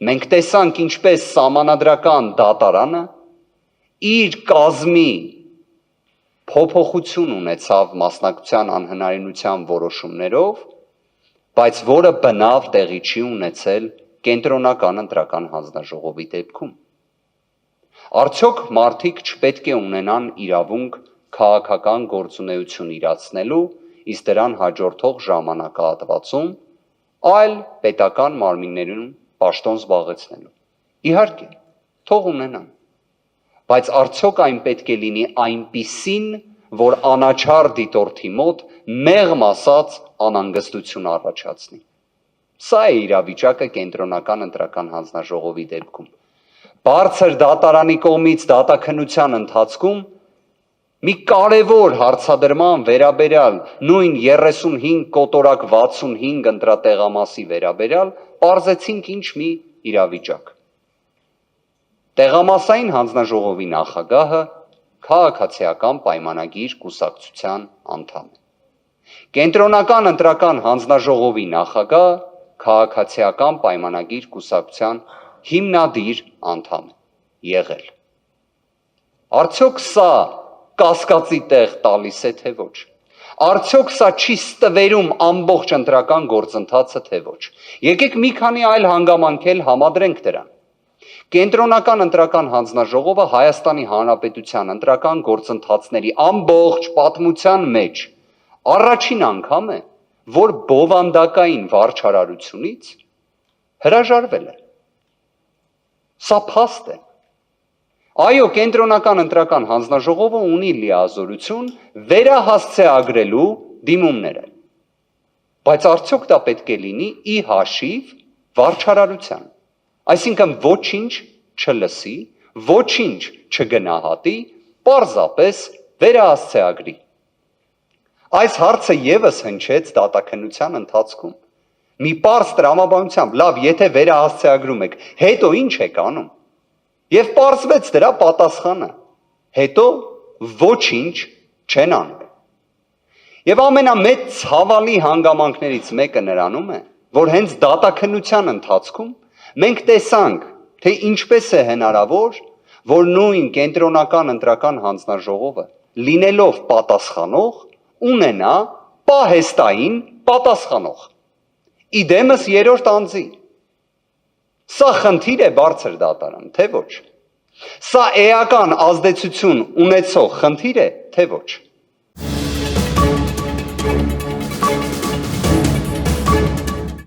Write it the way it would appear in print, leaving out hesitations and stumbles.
Մենք տեսանք ինչպես սահմանադրական դատարանը իր կազմի փոփոխություն ունեցավ մասնակցության անհնարինության որոշումներով, բայց որը բնավ տեղի չի ունեցել կենտրոնական ընտրական հանձնաժողովի դեպքում։ Արդյոք մարդիկ չպետք է ունենան իրավունք քաղաքական գործունեություն իրացնելու, իսկ դրան հաջորդող ժամանակահատվածում այլ պետական մարմիններում պաշտոն զբաղեցնելու։ Իհարկե, թող ունենան, բայց արդյոք այն պետք է լինի այնպիսին, որ անաչառ դիտորդի մոտ մեղմ ասած անհանգստություն առաջացնի։ Սա է իրավիճակը կենտրոնական ընտրական հանձնաժողովի դեպքում։ Բարձր դատարանի կողմից դատաքննության ընթացքում մի կարևոր հարցադրման վերաբերյալ նույն 35 կոտորակ 65 ընտրատեղամասի վերաբերյալ պարզեցինք ինչ մի իրավիճակ։ Տեղամասային հանձնաժողովի նախագահը քաղաքացիական պայմանագիր կուսակցության անդամ է։ Կենտրոնական ընտրական հանձնաժողովի նախագահը քաղաքացիական պայմանագիր կուսակցության հիմնադիր անդամ է եղել։ Արդյոք սա կասկածի տեղ տալիս է, թե ոչ։ Արդյոք սա չի ստվերում ամբողջ ընտրական գործընթացը, թե ոչ։ Եկեք մի քանի այլ հանգամանքել համադրենք դրան։ Կենտրոնական ընտրական հանձնաժողովը Հայաստանի Հանրապետության ընտրական գործընթացների ամբողջ պատմության մեջ առաջին անգամ է, որ բովանդակային վարչարարությունից հրաժարվել է։ Սա փաստ է։ Այո, կենտրոնական ընտրական հանձնաժողովը ունի լիազորություն վերահասցեագրելու դիմումները, բայց արդյոք դա պետք է լինի ի հաշիվ վարչարարության, այսինքն ոչինչ չլսի, ոչինչ չգնահատի, պարզապես վերահասցեագրի։ Այս հարցը ևս հնչեց դատաքննության ընթացքում։ Մի պարզ տրամաբանությամբ, լավ, եթե վերահասցեագրում եք, հետո ինչ եք անում։ Եվ պարզվեց դրա պատասխանը, հետո ոչինչ չեն անում։ Եվ ամենամեծ ցավալի հանգամանքներից մեկը նրանում է, որ հենց դատաքննության ընթացքում մենք տեսանք, թե ինչպես է հնարավոր, որ նույն կենտրոնական ընտրական հանձնաժողովը, լինելով պատասխանող, ունենա պահեստային պատասխանող։ Իդեմս երրորդ անձի։ Սա խնդիր է բարձր դատարան, թե ոչ։ Սա էական ազդեցություն ունեցող խնդիր է, թե ոչ։